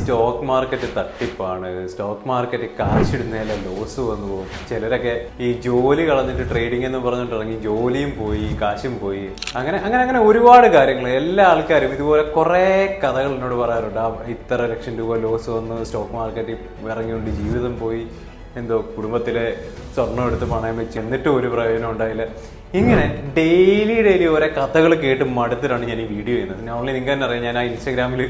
Stock market തട്ടിപ്പാണ്, stock market കാശിടുന്നതിലെ loss വന്നു പോകും. ചിലരൊക്കെ ഈ ജോലി കളഞ്ഞിട്ട് ട്രേഡിംഗ് എന്ന് പറഞ്ഞിട്ട് ഇറങ്ങി ജോലിയും പോയി കാശും പോയി. അങ്ങനെ അങ്ങനെ അങ്ങനെ ഒരുപാട് കാര്യങ്ങൾ. എല്ലാ ആൾക്കാരും ഇതുപോലെ കുറേ കഥകൾ എന്നോട് പറയാറുണ്ട്. ഇത്ര ലക്ഷം രൂപ ലോസ് വന്നു, സ്റ്റോക്ക് മാർക്കറ്റിൽ ഇറങ്ങിക്കൊണ്ട് ജീവിതം പോയി, എന്തോ കുടുംബത്തിലെ സ്വർണ്ണം എടുത്ത് പണയം വെച്ച് എന്നിട്ടും ഒരു പ്രയോജനം ഉണ്ടായില്ല. ഇങ്ങനെ ഡെയിലി ഓരോ കഥകൾ കേട്ട് മടുത്തിട്ടാണ് ഞാൻ ഈ വീഡിയോ ചെയ്യുന്നത്. ഓൺലി നിങ്ങൾക്ക് തന്നെ അറിയാം, ഞാൻ ആ ഇൻസ്റ്റാഗ്രാമിൽ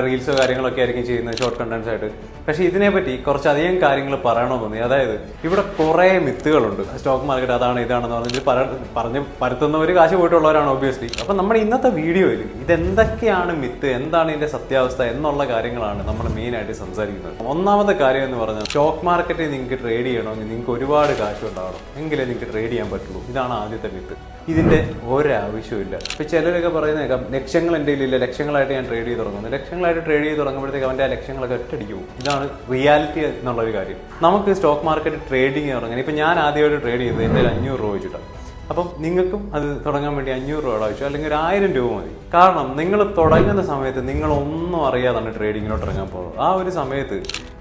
റീൽസോ കാര്യങ്ങളൊക്കെ ആയിരിക്കും ചെയ്യുന്നത്, ഷോർട്ട് കണ്ടൻസ് ആയിട്ട്. പക്ഷേ ഇതിനെപ്പറ്റി കുറച്ചധികം കാര്യങ്ങൾ പറയണമെന്ന് തോന്നി. അതായത് ഇവിടെ കുറേ മിത്തുകളുണ്ട്. സ്റ്റോക്ക് മാർക്കറ്റ് അതാണ് ഇതാണെന്ന് പറഞ്ഞ് പരത്തുന്നവർ കാശ് പോയിട്ടുള്ളവരാണ് ഒബ്വിയസ്ലി. അപ്പം നമ്മുടെ ഇന്നത്തെ വീഡിയോയിൽ ഇതെന്തൊക്കെയാണ് മിത്ത്, എന്താണ് ഇതിൻ്റെ സത്യാവസ്ഥ എന്നുള്ള കാര്യങ്ങളാണ് നമ്മൾ മെയിനായിട്ട് സംസാരിക്കുന്നത്. ഒന്നാമത്തെ കാര്യം എന്ന് പറഞ്ഞാൽ, സ്റ്റോക്ക് മാർക്കറ്റിൽ നിങ്ങൾക്ക് ട്രേഡ് ചെയ്യണമെങ്കിൽ നിങ്ങൾക്ക് ഒരുപാട് കാശ് ഉണ്ടാവണം, എങ്കിലേ നിങ്ങൾക്ക് ട്രേഡ് ചെയ്യാൻ പറ്റുള്ളൂ. ഇതാണ് ആദ്യത്തെ മിത്ത്. ഇതിൻ്റെ ഒരാവശ്യമില്ല. ഇപ്പം ചിലരൊക്കെ പറയുന്നേക്കാം, ലക്ഷങ്ങൾ എൻ്റെ കയ്യിലില്ല, ലക്ഷങ്ങളായിട്ട് ഞാൻ ട്രേഡ് ചെയ്ത് തുടങ്ങുന്നത്. ലക്ഷങ്ങളായിട്ട് ട്രേഡ് ചെയ്ത് തുടങ്ങുമ്പോഴത്തേക്ക് അവൻ്റെ ആ ലക്ഷങ്ങളൊക്കെ ഒറ്റയടിക്ക് പോകും. ഇതാണ് റിയാലിറ്റി എന്നുള്ളൊരു കാര്യം. നമുക്ക് സ്റ്റോക്ക് മാർക്കറ്റ് ട്രേഡിങ് തുടങ്ങാൻ, ഇപ്പം ഞാൻ ആദ്യമായിട്ട് ട്രേഡ് ചെയ്തത് എൻ്റെ 500 രൂപ വെച്ചിട്ടാണ്. അപ്പം നിങ്ങൾക്കും അത് തുടങ്ങാൻ വേണ്ടി 500 രൂപ ആവശ്യം, അല്ലെങ്കിൽ ഒരു 1000 രൂപ മതി. കാരണം നിങ്ങൾ തുടങ്ങുന്ന സമയത്ത് നിങ്ങളൊന്നും അറിയാതാണ് ട്രേഡിങ്ങിലോട്ട് ഇറങ്ങാൻ പോകുന്നത്. ആ ഒരു സമയത്ത്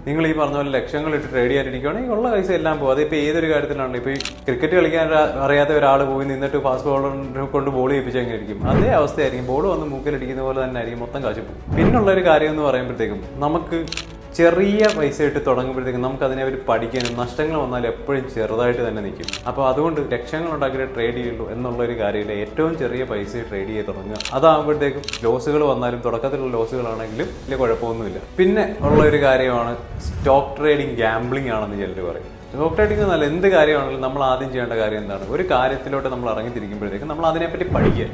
നിങ്ങൾ ഈ പറഞ്ഞ പോലെ ലക്ഷങ്ങളിട്ട് ട്രേഡ് ചെയ്യാനിരിക്കുകയാണെങ്കിൽ ഉള്ള പൈസ എല്ലാം പോകും. അതിപ്പോൾ ഏതൊരു കാര്യത്തിലാണല്ലോ. ഇപ്പോൾ ഈ ക്രിക്കറ്റ് കളിക്കാൻ അറിയാത്ത ഒരാൾ പോയി നിന്നിട്ട് ഫാസ്റ്റ് ബോളറിനെ കൊണ്ട് ബോൾ ചെയ്യിപ്പിച്ച് എങ്ങനെ ഇരിക്കും? അതേ അവസ്ഥയായിരിക്കും. ബോൾ വന്ന് മൂക്കിലടിക്കുന്ന പോലെ തന്നെ ആയിരിക്കും, മൊത്തം കാശ് പോകും. പിന്നുള്ളൊരു കാര്യം എന്ന് പറയുമ്പോഴത്തേക്കും, നമുക്ക് ചെറിയ പൈസ ഇട്ട് തുടങ്ങുമ്പോഴത്തേക്കും നമുക്ക് അതിനെപ്പറ്റി പഠിക്കാനും നഷ്ടങ്ങൾ വന്നാൽ എപ്പോഴും ചെറുതായിട്ട് തന്നെ നിൽക്കും. അപ്പോൾ അതുകൊണ്ട് ലക്ഷങ്ങൾ ഉണ്ടാക്കിയിട്ട് ട്രേഡ് ചെയ്യുള്ളൂ എന്നുള്ളൊരു കാര്യമില്ല. ഏറ്റവും ചെറിയ പൈസ ട്രേഡ് ചെയ്ത് തുടങ്ങുക. അതാകുമ്പോഴത്തേക്കും ലോസുകൾ വന്നാലും തുടക്കത്തിലുള്ള ലോസുകളാണെങ്കിലും വലിയ കുഴപ്പമൊന്നുമില്ല. പിന്നെ ഉള്ള ഒരു കാര്യമാണ് സ്റ്റോക്ക് ട്രേഡിങ് ഗാംബ്ലിംഗ് ആണെന്ന് ചിലർ പറയും. സ്റ്റോക്ക് ട്രേഡിംഗ് എന്നല്ല, എന്ത് കാര്യമാണെങ്കിലും നമ്മൾ ആദ്യം ചെയ്യേണ്ട കാര്യം എന്താണ്? ഒരു കാര്യത്തിലോട്ട് നമ്മൾ ഇറങ്ങിത്തിരിക്കുമ്പോഴത്തേക്കും നമ്മൾ അതിനെപ്പറ്റി പഠിക്കുക.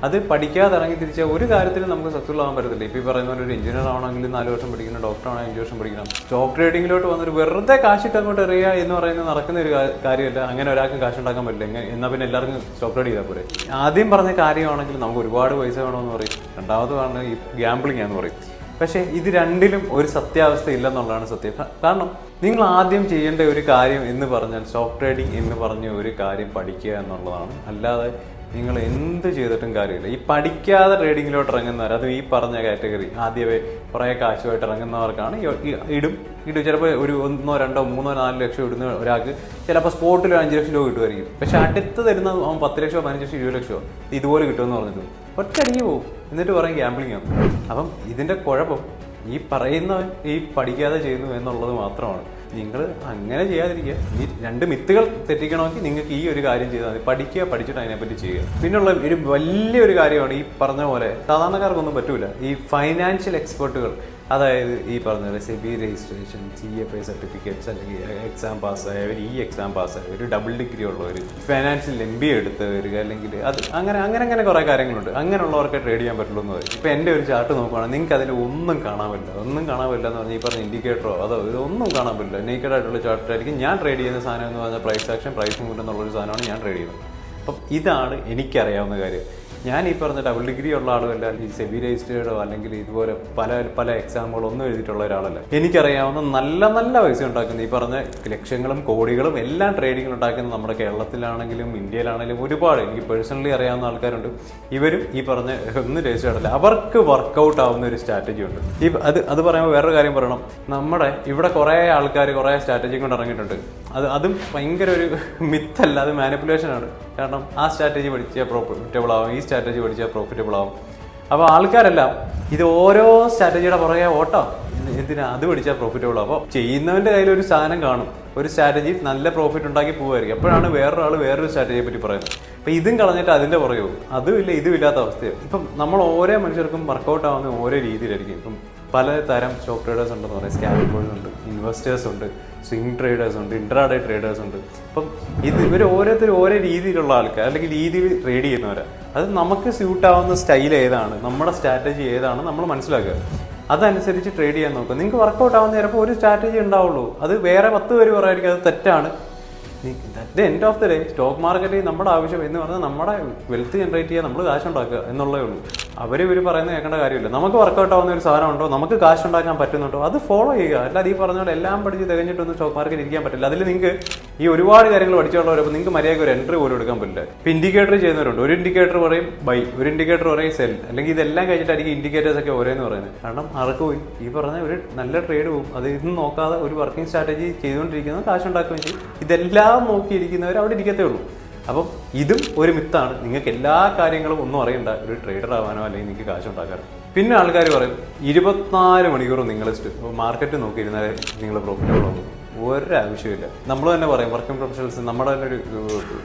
അത് പഠിക്കാതെ ഇറങ്ങി തിരിച്ചാൽ ഒരു കാര്യത്തിലും നമുക്ക് സക്സസ്ഫുൾ ആവാൻ പറ്റത്തില്ല. ഇപ്പോൾ ഈ പറയുന്ന പോലെ ഒരു എഞ്ചിനീയർ ആവണമെങ്കിൽ 4 വർഷം പഠിക്കണം, ഡോക്ടർ ആണെങ്കിൽ 5 വർഷം പഠിക്കണം. സ്റ്റോക്ക് ട്രേഡിങ്ങിലോട്ട് വന്നൊരു വെറുതെ കാശിട്ട് അങ്ങോട്ട് എറിയുക എന്ന് പറയുന്നത് നടക്കുന്ന ഒരു കാര്യമല്ല. അങ്ങനെ ഒരാൾക്ക് കാശ് ഉണ്ടാക്കാൻ പറ്റില്ല. എന്നാൽ പിന്നെ എല്ലാവർക്കും സ്റ്റോക്ക് ട്രേഡ് ചെയ്താൽ പോരെ. ആദ്യം പറഞ്ഞ കാര്യമാണെങ്കിൽ നമുക്ക് ഒരുപാട് പൈസ വേണമെന്ന് പറയും. രണ്ടാമത് പറഞ്ഞ ഈ ഗാംബ്ലിംഗ് ആണെന്ന് പറയും. പക്ഷേ ഇത് രണ്ടിലും ഒരു സത്യാവസ്ഥ ഇല്ലെന്നുള്ളതാണ് സത്യം. കാരണം നിങ്ങൾ ആദ്യം ചെയ്യേണ്ട ഒരു കാര്യം എന്ന് പറഞ്ഞാൽ സ്റ്റോക്ക് ട്രേഡിംഗ് എന്ന് പറഞ്ഞ ഒരു കാര്യം പഠിക്കുക എന്നുള്ളതാണ്. അല്ലാതെ നിങ്ങൾ എന്ത് ചെയ്തിട്ടും കാര്യമില്ല. ഈ പഠിക്കാതെ ട്രേഡിങ്ങിലോട്ട് ഇറങ്ങുന്നവർ, അത് ഈ പറഞ്ഞ കാറ്റഗറി, ആദ്യമേ കുറേ കാശുമായിട്ട് ഇറങ്ങുന്നവർക്കാണ് ഇടും. ചിലപ്പോൾ ഒരു 1, 2, 3, 4 ലക്ഷം ഇടുന്ന ഒരാൾക്ക് ചിലപ്പോൾ സ്പോട്ടിൽ 5 ലക്ഷം രൂപ കിട്ടുമായിരിക്കും. പക്ഷെ അടുത്ത് തരുന്ന അവൻ 10 ലക്ഷമോ 15 ലക്ഷം 20 ലക്ഷമോ ഇതുപോലെ കിട്ടുമെന്ന് പറഞ്ഞിട്ട് ഒറ്റയടിക്ക് പോകും. എന്നിട്ട് പറയും ഗാംബ്ലിംഗ് ആണ്. അപ്പം ഇതിൻ്റെ കുഴപ്പം ഈ പറയുന്നവൻ ഈ പഠിക്കാതെ ചെയ്യുന്നു എന്നുള്ളത് മാത്രമാണ്. നിങ്ങൾ അങ്ങനെ ചെയ്യാതിരിക്കുക. ഈ 2 മിത്തുകൾ തെറ്റിക്കണമെങ്കിൽ നിങ്ങൾക്ക് ഈ ഒരു കാര്യം ചെയ്താൽ മതി. പഠിക്കുക, പഠിച്ചിട്ട് അതിനെപ്പറ്റി ചെയ്യുക. പിന്നുള്ള ഒരു വലിയൊരു കാര്യമാണ് ഈ പറഞ്ഞ പോലെ സാധാരണക്കാർക്കൊന്നും പറ്റൂല. ഈ ഫൈനാൻഷ്യൽ എക്സ്പെർട്ടുകൾ, അതായത് ഈ പറഞ്ഞ പോലെ സെബി രജിസ്ട്രേഷൻ, CFA സർട്ടിഫിക്കറ്റ്സ്, അല്ലെങ്കിൽ എക്സാം പാസ്സായവർ, ഈ എക്സാം പാസ്സായവർ, ഡബിൾ ഡിഗ്രി ഉള്ളവർ, ഫൈനാൻഷ്യൽ MBA എടുത്തവർ, അല്ലെങ്കിൽ അത് അങ്ങനെ കുറേ കാര്യങ്ങളുണ്ട്. അങ്ങനെയുള്ളവർക്ക് ട്രേഡ് ചെയ്യാൻ പറ്റുള്ളൂ എന്ന് പറയും. ഇപ്പോൾ എൻ്റെ ഒരു ചാർട്ട് നോക്കുകയാണെങ്കിൽ നിങ്ങൾക്ക് അതിൽ ഒന്നും കാണാൻ പറ്റില്ല എന്ന് പറഞ്ഞാൽ ഈ പറഞ്ഞ ഇൻഡിക്കേറ്ററോ അതോ ഇതൊന്നും കാണാൻ പറ്റില്ല. നേക്കഡ് ആയിട്ടുള്ള ചാർട്ടായിരിക്കും. ഞാൻ ട്രേഡ് ചെയ്യുന്ന സാധനം എന്ന് പറഞ്ഞാൽ പ്രൈസ് ആക്ഷൻ, പ്രൈസ് മൂവ്മെന്റ് എന്നുള്ളൊരു സാധനമാണ് ഞാൻ ട്രേഡ് ചെയ്യുന്നത്. അപ്പം ഇതാണ് എനിക്കറിയാവുന്ന കാര്യം. ഞാൻ ഈ പറഞ്ഞ ഡബിൾ ഡിഗ്രി ഉള്ള ആളുമല്ല, ഈ സെബി രജിസ്റ്റേർഡോ അല്ലെങ്കിൽ ഇതുപോലെ പല എക്സാമുകളോ ഒന്നും എഴുതിയിട്ടുള്ള ഒരാളല്ല. എനിക്കറിയാവുന്ന നല്ല പൈസ ഉണ്ടാക്കുന്ന, ഈ പറഞ്ഞ ലക്ഷങ്ങളും കോടികളും എല്ലാം ട്രേഡിങ്ങിൽ ഉണ്ടാക്കുന്ന നമ്മുടെ കേരളത്തിലാണെങ്കിലും ഇന്ത്യയിലാണെങ്കിലും ഒരുപാട് എനിക്ക് പേഴ്സണലി അറിയാവുന്ന ആൾക്കാരുണ്ട്. ഇവരും ഈ പറഞ്ഞ ഒന്നും രജിസ്റ്റേർഡ് അല്ല. അവർക്ക് വർക്കൗട്ട് ആവുന്ന ഒരു സ്ട്രാറ്റജി ഉണ്ട്. അത് പറയുമ്പോൾ വേറൊരു കാര്യം പറയണം. നമ്മുടെ ഇവിടെ കുറേ ആൾക്കാർ കുറേ സ്ട്രാറ്റജി കൊണ്ട് ഇറങ്ങിയിട്ടുണ്ട്. അതും ഭയങ്കര ഒരു മിത്തല്ല, അത് മാനിപ്പുലേഷനാണ്. കാരണം ആ സ്ട്രാറ്റജി പഠിച്ചാൽ പ്രോഫിറ്റബിൾ ആവും, ഈ സ്ട്രാറ്റജി പഠിച്ചാൽ പ്രോഫിറ്റബിൾ ആവും. അപ്പോൾ ആൾക്കാരെല്ലാം ഇത് ഓരോ സ്ട്രാറ്റജിയുടെ പുറകെ ഓട്ടോ, എന്തിനാ അത് പഠിച്ചാൽ പ്രോഫിറ്റബിൾ ആവും. അപ്പോൾ ചെയ്യുന്നവൻ്റെ കയ്യിൽ ഒരു സാധനം കാണും, ഒരു സ്ട്രാറ്റജി നല്ല പ്രോഫിറ്റ് ഉണ്ടാക്കി പോകുമായിരിക്കും. അപ്പോഴാണ് വേറൊരാൾ വേറൊരു സ്ട്രാറ്റജിയെ പറ്റി പറയുന്നത്. അപ്പോൾ ഇതും കളഞ്ഞിട്ട് അതിൻ്റെ പുറകെ പോകും. അതുമില്ല ഇതുമില്ലാത്ത അവസ്ഥയാണ്. ഇപ്പം നമ്മൾ ഓരോ മനുഷ്യർക്കും വർക്കൗട്ട് ആവുന്ന ഓരോ രീതിയിലായിരിക്കും. ഇപ്പം പലതരം സ്റ്റോക്ക് ട്രേഡേഴ്സ് ഉണ്ടെന്ന് പറയാം. സ്കാൽപ്പേഴ്സ് ഉണ്ട്, ഇൻവെസ്റ്റേഴ്സ് ഉണ്ട്, സ്വിംഗ് ട്രേഡേഴ്സ് ഉണ്ട്, ഇൻട്രാഡേ ട്രേഡേഴ്സ് ഉണ്ട്. അപ്പം ഇവർ ഓരോരുത്തരും ഓരോ രീതിയിലുള്ള ആൾക്കാർ, അല്ലെങ്കിൽ രീതിയിൽ ട്രേഡ് ചെയ്യുന്നവരാണ്. അത് നമുക്ക് സ്യൂട്ടാവുന്ന സ്റ്റൈൽ ഏതാണ്, നമ്മുടെ സ്ട്രാറ്റജി ഏതാണ് നമ്മൾ മനസ്സിലാക്കുക. അതനുസരിച്ച് ട്രേഡ് ചെയ്യാൻ നോക്കുക. നിങ്ങൾക്ക് വർക്കൗട്ട് ആവുന്ന ചിലപ്പോൾ ഒരു സ്ട്രാറ്റജി ഉണ്ടാവുള്ളൂ. അത് വേറെ 10 പേര് പറയായിരിക്കും അത് തെറ്റാണ്. The end of the day stock മാർക്കറ്റിൽ നമ്മുടെ ആവശ്യം എന്ന് പറഞ്ഞാൽ നമ്മുടെ വെൽത്ത് ജനറേറ്റ് ചെയ്യുക, നമ്മൾ കാശുണ്ടാക്കുക എന്നുള്ളതേ ഉള്ളൂ. ഇവർ പറയുന്നത് കേൾക്കേണ്ട കാര്യമില്ല. നമുക്ക് വർക്കൗട്ട് ആവുന്ന ഒരു സാധനം ഉണ്ടോ, നമുക്ക് കാശ് ഉണ്ടാക്കാൻ പറ്റുന്നുണ്ടോ, അത് ഫോളോ ചെയ്യുക. അല്ലാതെ ഈ പറഞ്ഞ പോലെ എല്ലാം പഠിച്ച് തികഞ്ഞിട്ടൊന്നും സ്റ്റോക്ക് മാർക്കറ്റ് ഇരിക്കാൻ പറ്റില്ല. അതിൽ നിങ്ങൾക്ക് ഈ ഒരുപാട് കാര്യങ്ങൾ പഠിച്ചുള്ളവരപ്പോൾ നിങ്ങൾക്ക് മര്യാദയ്ക്ക് ഒരു എൻട്രി പോലും എടുക്കാൻ പറ്റില്ല. ഇപ്പം ഇൻഡിക്കേറ്റർ ചെയ്യുന്നവരുണ്ട്. ഒരു ഇൻഡിക്കേറ്റർ പറയും ബൈ, ഒരു ഇൻഡിക്കേറ്റർ പറയും സെൽ, അല്ലെങ്കിൽ ഇതെല്ലാം കഴിഞ്ഞിട്ടായിരിക്കും ഇൻഡിക്കേറ്റേഴ്സ് ഒക്കെ ഓരോന്ന് പറയുന്നത്. കാരണം ആർക്ക് പോയി ഈ പറഞ്ഞ ഒരു നല്ല ട്രേഡ് പോകും. അത് ഇതൊന്നും നോക്കാതെ ഒരു വർക്കിംഗ് സ്ട്രാറ്റജി ചെയ്തുകൊണ്ടിരിക്കുന്നത് കാശുണ്ടാക്കുകയും ചെയ്യും. ഇതെല്ലാം നോക്കിയിരിക്കുന്നവർ അവിടെ ഇരിക്കത്തേ ഉള്ളൂ. അപ്പം ഇതും ഒരു മിത്താണ്. നിങ്ങൾക്ക് എല്ലാ കാര്യങ്ങളും ഒന്നും അറിയണ്ട ഒരു ട്രേഡർ ആവാനോ അല്ലെങ്കിൽ നിങ്ങൾക്ക് കാശുണ്ടാക്കാനോ. പിന്നെ ആൾക്കാർ പറയും 24 മണിക്കൂറും നിങ്ങൾ മാർക്കറ്റ് നോക്കിയിരുന്നാൽ നിങ്ങൾ പ്രോഫിറ്റബിൾ ആകും. ഒരാവശ്യമില്ല. നമ്മൾ തന്നെ പറയും വർക്കിംഗ് പ്രൊഫഷണൽസ്, നമ്മുടെ തന്നെ ഒരു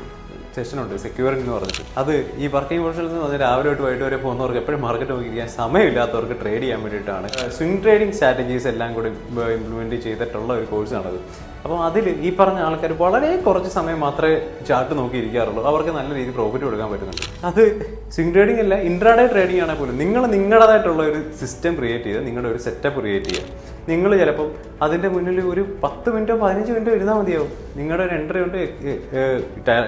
സെഷനുണ്ട് സെക്യൂറിംഗ് എന്ന് പറഞ്ഞിട്ട്. അത് ഈ വർക്കിംഗ് പ്രൊഫഷണൽസ് എന്ന് പറഞ്ഞാൽ രാവിലെ തൊട്ട് വൈകിട്ട് വരെ പോകുന്നവർക്ക് എപ്പോഴും മാർക്കറ്റ് നോക്കിയിരിക്കാൻ സമയമില്ലാത്തവർക്ക് ട്രേഡ് ചെയ്യാൻ വേണ്ടിയിട്ടാണ് സ്വിംഗ് ട്രേഡിംഗ് സ്ട്രാറ്റജീസ് എല്ലാം കൂടി ഇംപ്ലിമെൻറ്റ് ചെയ്തിട്ടുള്ള ഒരു കോഴ്സാണത്. അപ്പോൾ അതിൽ ഈ പറഞ്ഞ ആൾക്കാർ വളരെ കുറച്ച് സമയം മാത്രമേ ചാർട്ട് നോക്കിയിരിക്കാറുള്ളൂ. അവർക്ക് നല്ല രീതിയിൽ പ്രോഫിറ്റ് കൊടുക്കാൻ പറ്റുന്നുണ്ട്. അത് സ്വിംഗ് ട്രേഡിംഗ് അല്ല, ഇൻട്രാഡേ ട്രേഡിംഗ് ആണെങ്കിൽ പോലും നിങ്ങൾ നിങ്ങളുടേതായിട്ടുള്ള ഒരു സിസ്റ്റം ക്രിയേറ്റ് ചെയ്ത് നിങ്ങളുടെ ഒരു സെറ്റപ്പ് ക്രിയേറ്റ് ചെയ്യുക. നിങ്ങൾ ചിലപ്പം അതിൻ്റെ മുന്നിൽ ഒരു 10 മിനിറ്റോ 15 മിനിറ്റോ ഇരുന്നാൽ മതിയാവും. നിങ്ങളുടെ ഒരു എൻട്രി കൊണ്ട്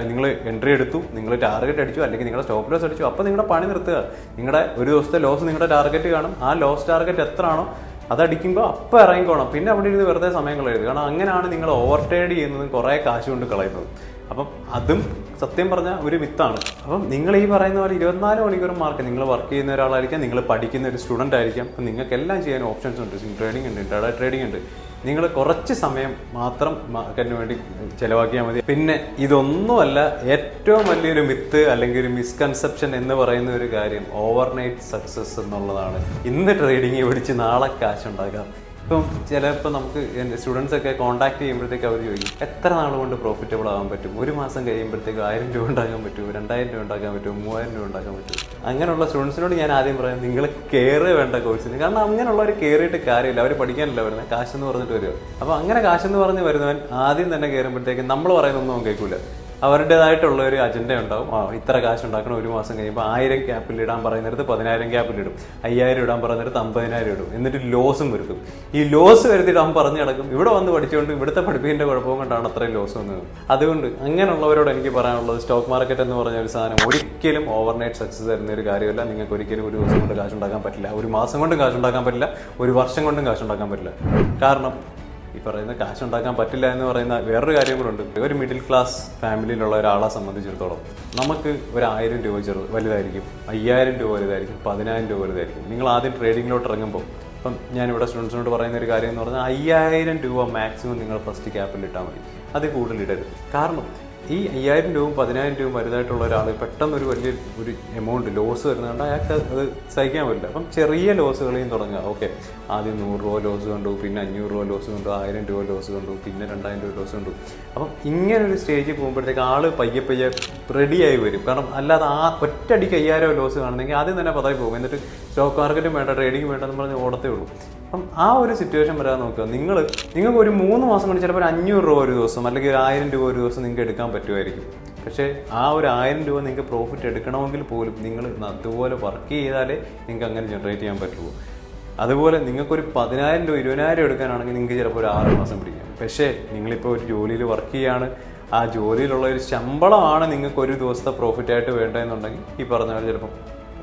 നിങ്ങൾ എൻട്രി എടുത്തു, നിങ്ങൾ ടാർഗറ്റ് അടിച്ചു, അല്ലെങ്കിൽ നിങ്ങളുടെ സ്റ്റോപ്പ് ലോസ് അടിച്ചു. അപ്പോൾ നിങ്ങളുടെ പണി നിർത്തുക. നിങ്ങളുടെ ഒരു ദിവസത്തെ ലോസ് നിങ്ങളുടെ ടാർഗറ്റ് കാണും. ആ ലോസ് ടാർഗറ്റ് എത്രയാണോ അതടിക്കുമ്പോൾ അപ്പം ഇറങ്ങിക്കോണം. പിന്നെ അവിടെ ഇരുന്ന് വെറുതെ സമയം കളയരുത്. കാരണം അങ്ങനെയാണ് നിങ്ങൾ ഓവർ ട്രേഡ് ചെയ്യുന്നതും കുറേ കാശ് കൊണ്ട് കളയുന്നത്. അപ്പം അതും സത്യം പറഞ്ഞാൽ ഒരു മിത്താണ്. അപ്പം നിങ്ങൾ ഈ പറയുന്ന പോലെ 24 മണിക്കൂറും മാർക്കറ്റ് നിങ്ങൾ വർക്ക് ചെയ്യുന്ന ഒരാളായിരിക്കാം, നിങ്ങൾ പഠിക്കുന്ന ഒരു സ്റ്റുഡൻ്റ് ആയിരിക്കാം. അപ്പം നിങ്ങൾക്കെല്ലാം ചെയ്യാൻ ഓപ്ഷൻസ് ഉണ്ട്. സ്വിംഗ് ട്രേഡിംഗ് ഉണ്ട്, ഇൻട്രാഡേ ട്രേഡിംഗ് ഉണ്ട്. നിങ്ങൾ കുറച്ച് സമയം മാത്രം മാർക്കറ്റിന് വേണ്ടി ചിലവാക്കിയാൽ മതി. പിന്നെ ഇതൊന്നുമല്ല ഏറ്റവും വലിയൊരു മിത്ത് അല്ലെങ്കിൽ ഒരു മിസ്കൺസെപ്ഷൻ എന്ന് പറയുന്ന ഒരു കാര്യം ഓവർനൈറ്റ് സക്സസ് എന്നുള്ളതാണ്. ഇന്ന് ട്രേഡിങ് പിടിച്ച് നാളെ കാശ് ഉണ്ടാക്കാം. ഇപ്പം ചിലപ്പോൾ നമുക്ക് എൻ്റെ സ്റ്റുഡൻസൊക്കെ കോൺടാക്ട് ചെയ്യുമ്പോഴത്തേക്ക് അവർ ചോദിക്കും എത്ര നാൾ കൊണ്ട് പ്രോഫിറ്റബിൾ ആകാൻ പറ്റും, ഒരു മാസം കഴിയുമ്പോഴത്തേക്ക് 1000 രൂപ ഉണ്ടാക്കാൻ പറ്റുമോ, 2000 രൂപ ഉണ്ടാക്കാൻ പറ്റുമോ, 3000 രൂപ ഉണ്ടാക്കാൻ പറ്റുമോ. അങ്ങനെയുള്ള സ്റ്റുഡൻസിനോട് ഞാൻ ആദ്യം പറയാം, നിങ്ങൾ കെയർ വേണ്ട കോഴ്സിന്. കാരണം അങ്ങനെയുള്ളവർ കയറിയിട്ട് കാര്യമില്ല. അവർ പഠിക്കാനല്ല വരുന്നത്, കാശെന്ന് പറഞ്ഞിട്ട് വരിക. അപ്പോൾ അങ്ങനെ കാശെന്ന് പറഞ്ഞ് വരുന്നവൻ ആദ്യം തന്നെ കയറുമ്പോഴത്തേക്ക് നമ്മൾ പറയുന്നൊന്നും കേൾക്കില്ല. അവരുടേതായിട്ടുള്ള ഒരു അജണ്ട ഉണ്ടാവും. ഇത്ര കാശ് ഉണ്ടാക്കണം, ഒരു മാസം കഴിയുമ്പോൾ 1000 ക്യാപ്പിൽ ഇടാൻ പറയുന്നിടത്ത് 10000 ക്യാപ്പിൽ ഇടും, 5000 ഇടാൻ പറയുന്നിടത്ത് 50000 ഇടും. എന്നിട്ട് ലോസും വരുത്തും. ഈ ലോസ് വരുത്തിയിട്ട് അവൻ പറഞ്ഞു കിടക്കും. ഇവിടെ വന്ന് പഠിച്ചുകൊണ്ട് ഇവിടുത്തെ പഠിപ്പിൻ്റെ കുഴപ്പം കൊണ്ടാണ് അത്രയും ലോസ് വന്നത്. അതുകൊണ്ട് അങ്ങനെയുള്ളവരോട് എനിക്ക് പറയാനുള്ളത്, സ്റ്റോക്ക് മാർക്കറ്റ് എന്ന് പറഞ്ഞ ഒരു സാധനം ഒരിക്കലും ഓവർനൈറ്റ് സക്സസ് തരുന്ന ഒരു കാര്യമല്ല. നിങ്ങൾക്ക് ഒരിക്കലും ഒരു ദിവസം കൊണ്ട് കാശുണ്ടാക്കാൻ പറ്റില്ല, ഒരു മാസം കൊണ്ടും കാശുണ്ടാക്കാൻ പറ്റില്ല, ഒരു വർഷം കൊണ്ടും കാശുണ്ടാക്കാൻ പറ്റില്ല. കാരണം ഈ പറയുന്ന കാശുണ്ടാക്കാൻ പറ്റില്ല എന്ന് പറയുന്ന വേറൊരു കാര്യം കൂടെ ഉണ്ട്. ഒരു മിഡിൽ ക്ലാസ് ഫാമിലിയിലുള്ള ഒരാളെ സംബന്ധിച്ചിടത്തോളം നമുക്ക് ഒരു 1000 രൂപ വലുതായിരിക്കും, 5000 രൂപ വലുതായിരിക്കും, 10000 രൂപ വലുതായിരിക്കും. നിങ്ങൾ ആദ്യം ട്രേഡിങ്ങിലോട്ട് ഇറങ്ങുമ്പോൾ, ഇപ്പം ഞാനിവിടെ സ്റ്റുഡൻസിനോട് പറയുന്ന ഒരു കാര്യം എന്ന് പറഞ്ഞാൽ 5000 രൂപ മാക്സിമം നിങ്ങൾ ഫസ്റ്റ് ക്യാപ്പിൽ ഇട്ടാൽ മതി. അത് കൂടുതൽ ഇടരുത്. കാരണം ഈ 5000 രൂപ 10000 രൂപ വലുതായിട്ടുള്ള ഒരാൾ പെട്ടെന്നൊരു വലിയ ഒരു എമൗണ്ട് ലോസ് വരുന്നതുകൊണ്ട് അയാൾക്ക് അത് സഹിക്കാൻ പറ്റില്ല. അപ്പം ചെറിയ ലോസുകളെയും തുടങ്ങുക. ഓക്കെ, ആദ്യം 100 രൂപ ലോസ് കണ്ടു, പിന്നെ 500 രൂപ ലോസ് കണ്ടു, 1000 രൂപ ലോസ് കണ്ടു, പിന്നെ 2000 രൂപ ലോസ് കണ്ടു. അപ്പം ഇങ്ങനൊരു സ്റ്റേജിൽ പോകുമ്പോഴത്തേക്ക് ആൾ പയ്യെ പയ്യെ റെഡിയായി വരും. കാരണം അല്ലാതെ ആ ഒറ്റയടിക്ക് 5000 ലോസ് കാണുന്നെങ്കിൽ ആദ്യം തന്നെ പതായി പോകും. എന്നിട്ട് സ്റ്റോക്ക് മാർക്കറ്റും വേണ്ട, ട്രേഡിങ് വേണ്ടെന്ന് പറഞ്ഞ് ഓടത്തേ ഉള്ളൂ. അപ്പം ആ ഒരു സിറ്റുവേഷൻ വരാൻ നോക്കുക. നിങ്ങൾക്ക് ഒരു 3 മാസം കൊണ്ട് ചിലപ്പോൾ ഒരു 500 രൂപ ഒരു ദിവസം അല്ലെങ്കിൽ ഒരു 1000 രൂപ ഒരു ദിവസം നിങ്ങൾക്ക് എടുക്കാൻ പറ്റുമായിരിക്കും. പക്ഷേ ആ ഒരു 1000 രൂപ നിങ്ങൾക്ക് പ്രോഫിറ്റ് എടുക്കണമെങ്കിൽ പോലും നിങ്ങൾ അതുപോലെ വർക്ക് ചെയ്താലേ നിങ്ങൾക്ക് അങ്ങനെ ജനറേറ്റ് ചെയ്യാൻ പറ്റുള്ളൂ. അതുപോലെ നിങ്ങൾക്കൊരു 10000 രൂപ 20000 എടുക്കാനാണെങ്കിൽ നിങ്ങൾക്ക് ചിലപ്പോൾ ഒരു 6 മാസം പിടിക്കാം. പക്ഷേ നിങ്ങളിപ്പോൾ ഒരു ജോലിയിൽ വർക്ക് ചെയ്യുകയാണ്, ആ ജോലിയിലുള്ള ഒരു ശമ്പളമാണ് നിങ്ങൾക്ക് ഒരു ദിവസത്തെ പ്രോഫിറ്റായിട്ട് വേണ്ടതെന്നുണ്ടെങ്കിൽ ഈ പറഞ്ഞ പോലെ ചിലപ്പം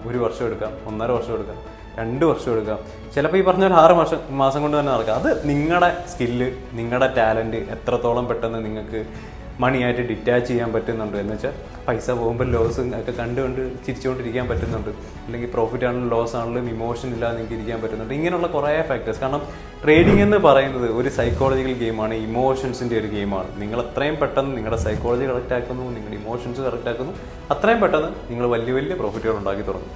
1 വർഷം എടുക്കാം, 1.5 വർഷം എടുക്കാം, 2 വർഷം എടുക്കാം, ചിലപ്പോൾ ഈ പറഞ്ഞ ഒരു 6 മാസം കൊണ്ട് തന്നെ നടക്കാം. അത് നിങ്ങളുടെ സ്കില്ല്, നിങ്ങളുടെ ടാലൻറ്റ് എത്രത്തോളം പെട്ടെന്ന് നിങ്ങൾക്ക് മണിയായിട്ട് ഡിറ്റാച്ച് ചെയ്യാൻ പറ്റുന്നുണ്ട് എന്ന് വെച്ചാൽ പൈസ പോകുമ്പോൾ ലോസും ഒക്കെ കണ്ടുകൊണ്ട് ചിരിച്ചുകൊണ്ടിരിക്കാൻ പറ്റുന്നുണ്ട്, അല്ലെങ്കിൽ പ്രോഫിറ്റ് ആണെങ്കിലും ലോസ് ആണെങ്കിലും ഇമോഷൻ ഇല്ലാതെ നിങ്ങൾക്ക് ഇരിക്കാൻ പറ്റുന്നുണ്ട്. ഇങ്ങനെയുള്ള കുറേ ഫാക്ടേഴ്സ്. കാരണം ട്രേഡിംഗ് എന്ന് പറയുന്നത് ഒരു സൈക്കോളജിക്കൽ ഗെയിമാണ്, ഇമോഷൻസിൻ്റെ ഒരു ഗെയിമാണ്. നിങ്ങൾ എത്രയും പെട്ടെന്ന് നിങ്ങളുടെ സൈക്കോളജി കറക്റ്റ് ആക്കുന്നു, നിങ്ങളുടെ ഇമോഷൻസ് കറക്റ്റ് ആക്കുന്നു, അത്രയും പെട്ടെന്ന് നിങ്ങൾ വലിയ വലിയ പ്രോഫിറ്റുകൾ ഉണ്ടാക്കി തുടങ്ങും.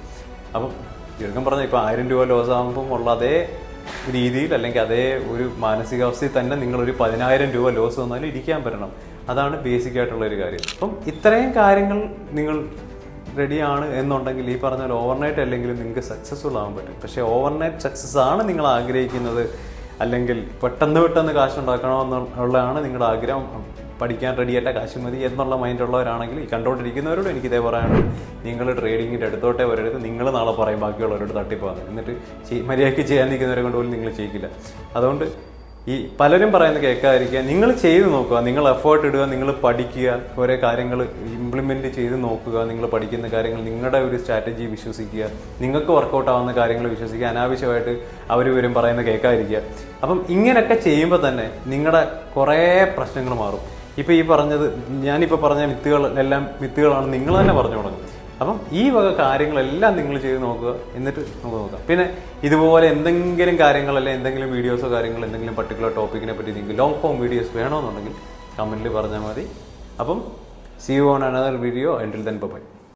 അപ്പം ചുരുക്കം പറഞ്ഞാൽ ഇപ്പോൾ 1000 രൂപ ലോസ് ആകുമ്പം ഉള്ള അതേ രീതിയിൽ അല്ലെങ്കിൽ അതേ ഒരു മാനസികാവസ്ഥയിൽ തന്നെ നിങ്ങളൊരു 10000 രൂപ ലോസ് വന്നാലും ഇരിക്കാൻ പറ്റണം. അതാണ് ബേസിക് ആയിട്ടുള്ള ഒരു കാര്യം. അപ്പം ഇത്രയും കാര്യങ്ങൾ നിങ്ങൾ റെഡിയാണ് എന്നുണ്ടെങ്കിൽ ഈ പറഞ്ഞ പോലെ ഓവർനൈറ്റ് അല്ലെങ്കിലും നിങ്ങൾക്ക് സക്സസ്ഫുൾ ആകാൻ പറ്റും. പക്ഷേ ഓവർനൈറ്റ് സക്സസ് ആണ് നിങ്ങൾ ആഗ്രഹിക്കുന്നത്, അല്ലെങ്കിൽ പെട്ടെന്ന് കാശുണ്ടാക്കണമെന്നുള്ളതാണ് നിങ്ങളുടെ ആഗ്രഹം, പഠിക്കാൻ റെഡിയായിട്ട കാശ് മതി എന്നുള്ള മൈൻഡുള്ളവരാണെങ്കിൽ ഈ കണ്ടുകൊണ്ടിരിക്കുന്നവരോട് എനിക്കിതേ പറയാനുള്ളൂ, നിങ്ങൾ ട്രേഡിങ്ങിൻ്റെ അടുത്തോട്ടേ വരരുത്. നിങ്ങൾ നാളെ പറയും ബാക്കിയുള്ളവരോട് തട്ടിപ്പോകാൻ, എന്നിട്ട് മര്യാദയ്ക്ക് ചെയ്യാൻ നിൽക്കുന്നവരെ കൊണ്ട് പോലും നിങ്ങൾ ചെയ്യിക്കില്ല. അതുകൊണ്ട് ഈ പലരും പറയുന്നത് കേൾക്കാതിരിക്കുക, നിങ്ങൾ ചെയ്ത് നോക്കുക, നിങ്ങൾ എഫേർട്ട് ഇടുക, നിങ്ങൾ പഠിക്കുക, കുറേ കാര്യങ്ങൾ ഇംപ്ലിമെൻറ്റ് ചെയ്ത് നോക്കുക, നിങ്ങൾ പഠിക്കുന്ന കാര്യങ്ങൾ, നിങ്ങളുടെ ഒരു സ്ട്രാറ്റജി വിശ്വസിക്കുക, നിങ്ങൾക്ക് വർക്കൗട്ട് ആവുന്ന കാര്യങ്ങൾ വിശ്വസിക്കുക, അനാവശ്യമായിട്ട് അവർ വരും പറയുന്നത് കേൾക്കാതിരിക്കുക. അപ്പം ഇങ്ങനെയൊക്കെ ചെയ്യുമ്പോൾ തന്നെ നിങ്ങളുടെ കുറേ പ്രശ്നങ്ങൾ മാറും. ഇപ്പോൾ ഈ പറഞ്ഞത്, ഞാനിപ്പോൾ പറഞ്ഞ എല്ലാം മിത്തുകളാണ് നിങ്ങൾ തന്നെ പറഞ്ഞു തുടങ്ങും. അപ്പം ഈ വക കാര്യങ്ങളെല്ലാം നിങ്ങൾ ചെയ്ത് നോക്കുക, എന്നിട്ട് നമുക്ക് നോക്കാം. പിന്നെ ഇതുപോലെ എന്തെങ്കിലും കാര്യങ്ങൾ, അല്ലെങ്കിൽ എന്തെങ്കിലും വീഡിയോസോ കാര്യങ്ങൾ, എന്തെങ്കിലും പർട്ടിക്കുലർ ടോപ്പിക്കിനെ പറ്റി നിങ്ങൾക്ക് ലോങ് ഫോം വീഡിയോസ് വേണമെന്നുണ്ടെങ്കിൽ കമൻറ്റിൽ പറഞ്ഞാൽ മതി. അപ്പം see you on another video. Until then, bye bye.